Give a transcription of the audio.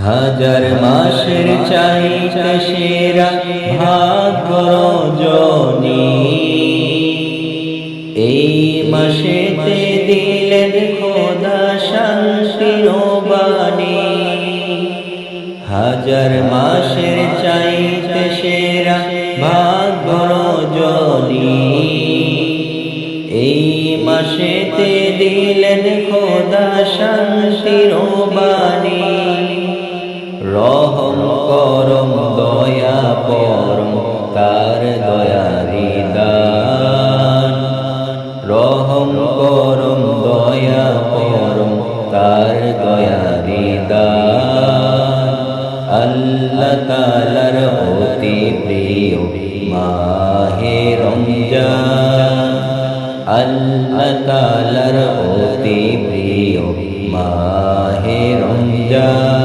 হাজার মাসের চাইতে সেরা ভাগ্য রজনী, এই মাসেতে দিলেন খোদা শান্তির বাণী। হাজার মাসের চাইতে সেরা ভাগ্য রজনী, এই মাসেতে দিলেন খোদা শান্তির বাণী। রহম করম দয়া পরম তার দয়ারি দান, রহম করম দয়া পরম তার দয়ারি দান। আল্লাহ তাআলার অতি প্রিয় মাহে রমজান, আল্লাহ তাআলার অতি প্রিয় মাহে রমজান।